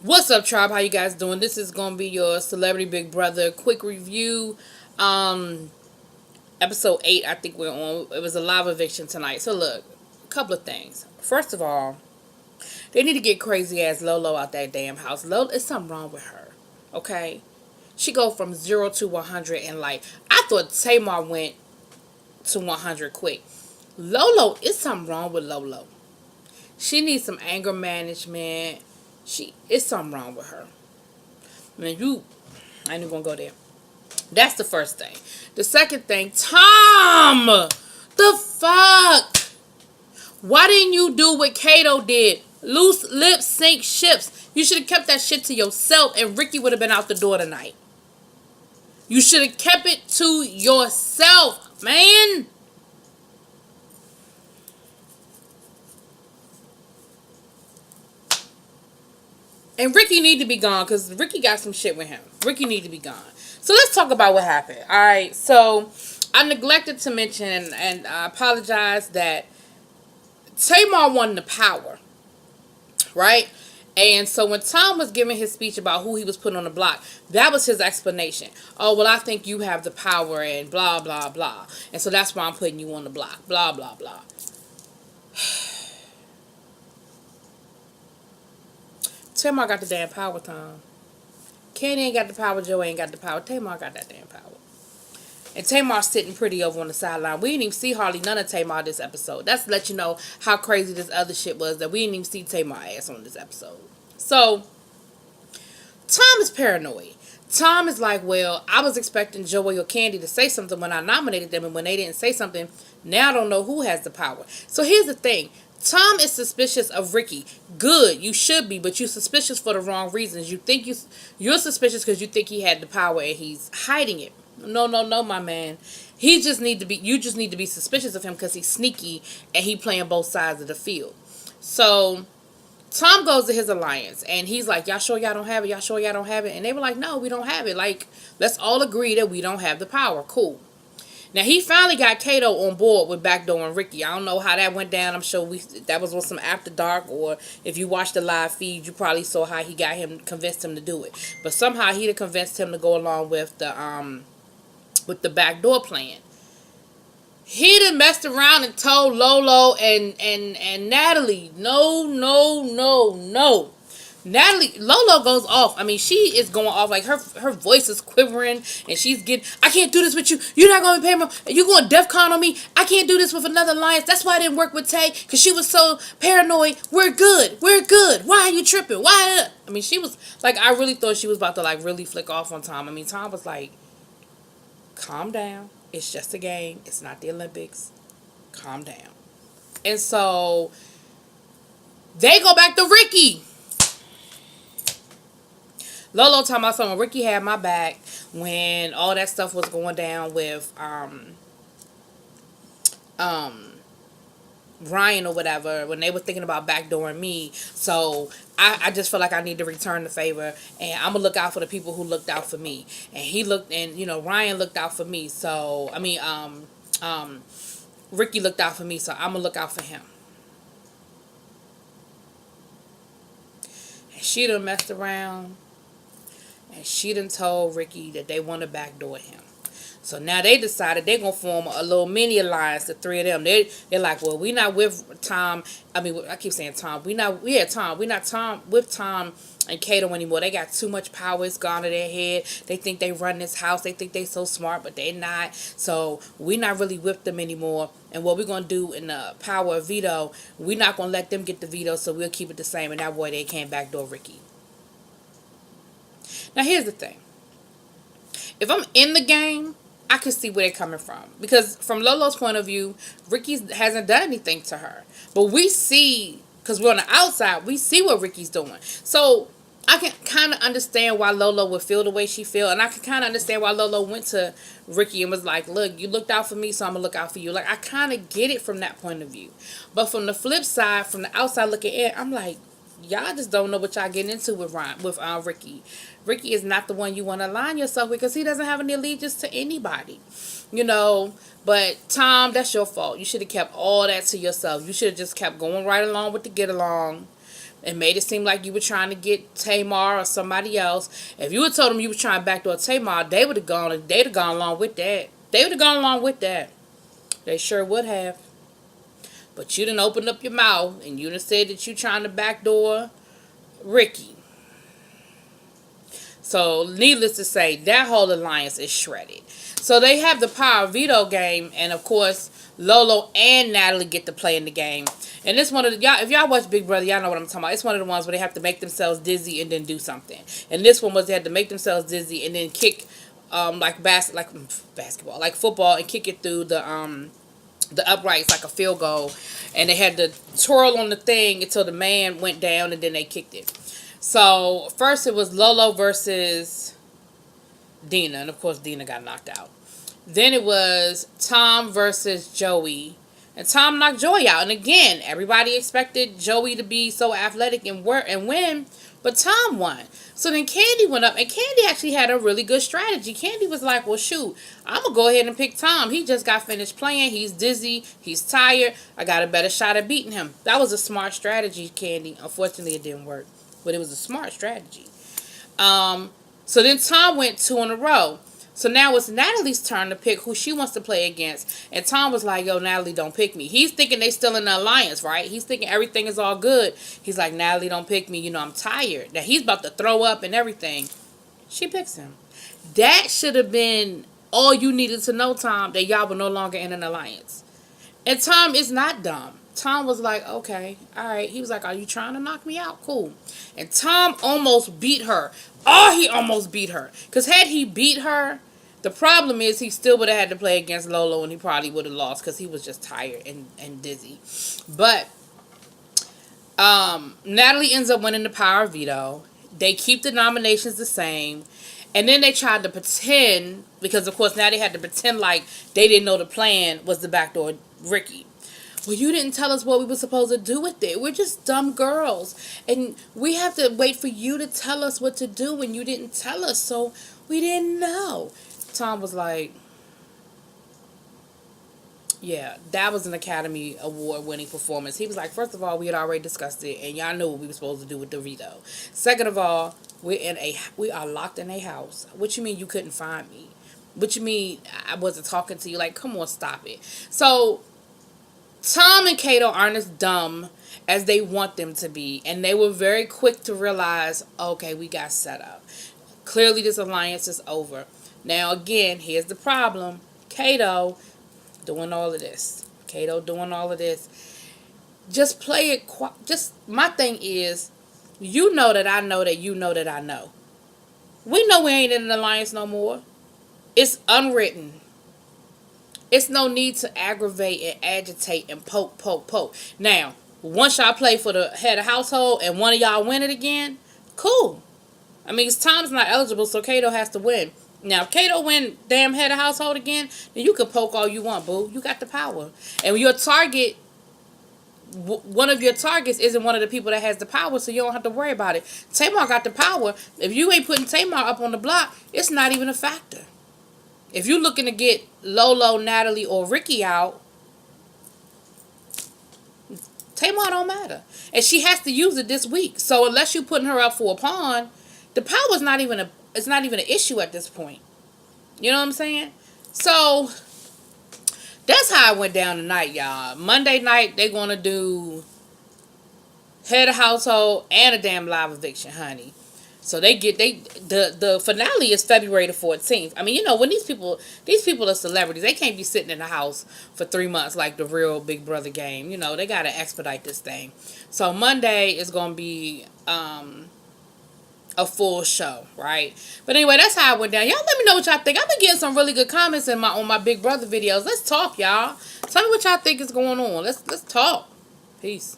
What's up, tribe? How you guys doing? This is gonna be your Celebrity Big Brother quick review. Um, Episode 8, I think we're on. It was a live eviction tonight. So look, a couple of things. First of all, they need to get crazy ass Lolo out that damn house. Lolo, there's something wrong with her. Okay, she go from 0 to 100 in life. I thought Tamar went to 100 quick. Lolo, is something wrong with Lolo. She needs some anger management. It's something wrong with her. I mean, I ain't even gonna go there. That's the first thing. The second thing, Tom! The fuck? Why didn't you do what Kato did? Loose lips sink ships. You should have kept that shit to yourself and Ricky would have been out the door tonight. You should have kept it to yourself, man. And Ricky need to be gone because Ricky got some shit with him. Ricky need to be gone. So let's talk about what happened. All right. So I neglected to mention, and I apologize, that Tamar won the power, right? And so when Tom was giving his speech about who he was putting on the block, that was his explanation. Oh, well, I think you have the power and blah, blah, blah. And so that's why I'm putting you on the block. Blah, blah, blah. Tamar got the damn power, Tom. Kenny ain't got the power. Joe ain't got the power. Tamar got that damn power. And Tamar's sitting pretty over on the sideline. We didn't even see hardly none of Tamar this episode. That's to let you know how crazy this other shit was, that we didn't even see Tamar ass on this episode. So, Tom is paranoid. Tom is like, well, I was expecting Joey or Candy to say something when I nominated them, and when they didn't say something, now I don't know who has the power. So here's the thing. Tom is suspicious of Ricky. Good, you should be, but you're suspicious for the wrong reasons. You're suspicious because you think he had the power and he's hiding it. No, no, no, my man. You just need to be suspicious of him because he's sneaky and he playing both sides of the field. So Tom goes to his alliance and he's like, y'all sure y'all don't have it? Y'all sure y'all don't have it? And they were like, no, we don't have it. Like, let's all agree that we don't have the power. Cool. Now he finally got Kato on board with Backdoor and Ricky. I don't know how that went down. I'm sure that was on some after dark, or if you watched the live feed, you probably saw how he got him, convinced him to do it. But somehow he'd have convinced him to go along with the backdoor plan. He done messed around and told Lolo and Natalie, no, no, no, no. Lolo goes off. I mean, she is going off. Like, her voice is quivering and she's getting, I can't do this with you. You're not going to pay me. You're going DEF CON on me. I can't do this with another alliance. That's why I didn't work with Tay, because she was so paranoid. We're good. We're good. Why are you tripping? Why? I mean, she was like, I really thought she was about to like really flick off on Tom. I mean, Tom was like, calm down. It's just a game. It's not the Olympics. Calm down. And so they go back to Ricky. Lolo talking about something. Ricky had my back when all that stuff was going down with Ryan or whatever, when they were thinking about backdooring me. So I just feel like I need to return the favor, and I'm gonna look out for the people who looked out for me. And he looked, and Ryan looked out for me. So I mean, Ricky looked out for me, so I'm gonna look out for him. And she done messed around, and she done told Ricky that they want to backdoor him. So now they decided they're going to form a little mini alliance, the three of them. They're like, well, we not with Tom. I mean, I keep saying Tom. We not with Tom and Kato anymore. They got too much power. It's gone to their head. They think they run this house. They think they so smart, but they not. So we not really with them anymore. And what we're going to do in the power of veto, we're not going to let them get the veto, so we'll keep it the same. And that way they came backdoor Ricky. Now, here's the thing. If I'm in the game, I can see where they're coming from. Because from Lolo's point of view, Ricky hasn't done anything to her. But we see, because we're on the outside, we see what Ricky's doing. So I can kind of understand why Lolo would feel the way she feel. And I can kind of understand why Lolo went to Ricky and was like, look, you looked out for me, so I'm going to look out for you. Like, I kind of get it from that point of view. But from the flip side, from the outside looking in, I'm like, y'all just don't know what y'all getting into with Ricky. Ricky is not the one you want to align yourself with, because he doesn't have any allegiance to anybody. But Tom, that's your fault. You should have kept all that to yourself. You should have just kept going right along with the get along. It made it seem like you were trying to get Tamar or somebody else. If you had told them you were trying to backdoor Tamar, they would have gone. They'd have gone along with that. They would have gone along with that. They sure would have. But you didn't open up your mouth and you done said that you trying to backdoor Ricky. So, needless to say, that whole alliance is shredded. So, they have the power veto game, and of course, Lolo and Natalie get to play in the game. And this one of the, y'all, if y'all watch Big Brother, y'all know what I'm talking about. It's one of the ones where they have to make themselves dizzy and then do something. And this one was they had to make themselves dizzy and then kick, like basketball, like football, and kick it through the uprights like a field goal. And they had to twirl on the thing until the man went down, and then they kicked it. So, first it was Lolo versus Dina. And, of course, Dina got knocked out. Then it was Tom versus Joey. And Tom knocked Joey out. And, again, everybody expected Joey to be so athletic and win. But Tom won. So, then Candy went up. And Candy actually had a really good strategy. Candy was like, well, shoot, I'm going to go ahead and pick Tom. He just got finished playing. He's dizzy. He's tired. I got a better shot at beating him. That was a smart strategy, Candy. Unfortunately, it didn't work. But it was a smart strategy. So then Tom went 2 in a row. So now it's Natalie's turn to pick who she wants to play against. And Tom was like, yo, Natalie, don't pick me. He's thinking they still in the alliance, right? He's thinking everything is all good. He's like, Natalie, don't pick me. You know, I'm tired. That he's about to throw up and everything. She picks him. That should have been all you needed to know, Tom, that y'all were no longer in an alliance. And Tom is not dumb. Tom was like, okay, all right. He was like, are you trying to knock me out? Cool. And Tom almost beat her. Oh, he almost beat her. Because had he beat her, the problem is he still would have had to play against Lolo, and he probably would have lost because he was just tired and dizzy. But Natalie ends up winning the power veto. They keep the nominations the same. And then they tried to pretend, because of course now they had to pretend like they didn't know the plan was the backdoor Ricky. Well, you didn't tell us what we were supposed to do with it. We're just dumb girls. And we have to wait for you to tell us what to do when you didn't tell us. So we didn't know. Tom was like, yeah, that was an Academy Award winning performance. He was like, first of all, we had already discussed it. And y'all knew what we were supposed to do with the veto. Second of all, we are locked in a house. What you mean you couldn't find me? What you mean I wasn't talking to you? Like, come on, stop it. So Tom and Kato aren't as dumb as they want them to be. And they were very quick to realize, okay, we got set up. Clearly this alliance is over. Now, again, here's the problem. Kato doing all of this. Just play it. My thing is, you know that I know that you know that I know. We know we ain't in an alliance no more. It's unwritten. It's no need to aggravate and agitate and poke. Now, once y'all play for the head of household and one of y'all win it again, cool. I mean, Tom's not eligible, so Kato has to win. Now, if Kato win damn head of household again, then you can poke all you want, boo. You got the power. And your target, one of your targets isn't one of the people that has the power, so you don't have to worry about it. Tamar got the power. If you ain't putting Tamar up on the block, it's not even a factor. If you're looking to get Lolo, Natalie, or Ricky out, Tamar don't matter. And she has to use it this week. So unless you're putting her up for a pawn, the power is not even an issue at this point. You know what I'm saying? So that's how it went down tonight, y'all. Monday night, they're going to do head of household and a damn live eviction, honey. So the finale is February the 14th. I mean, you know, when these people are celebrities, they can't be sitting in the house for 3 months like the real Big Brother game. You know, they got to expedite this thing. So Monday is going to be a full show, right? But anyway, that's how it went down. Y'all let me know what y'all think. I've been getting some really good comments on my Big Brother videos. Let's talk, y'all. Tell me what y'all think is going on. Let's talk. Peace.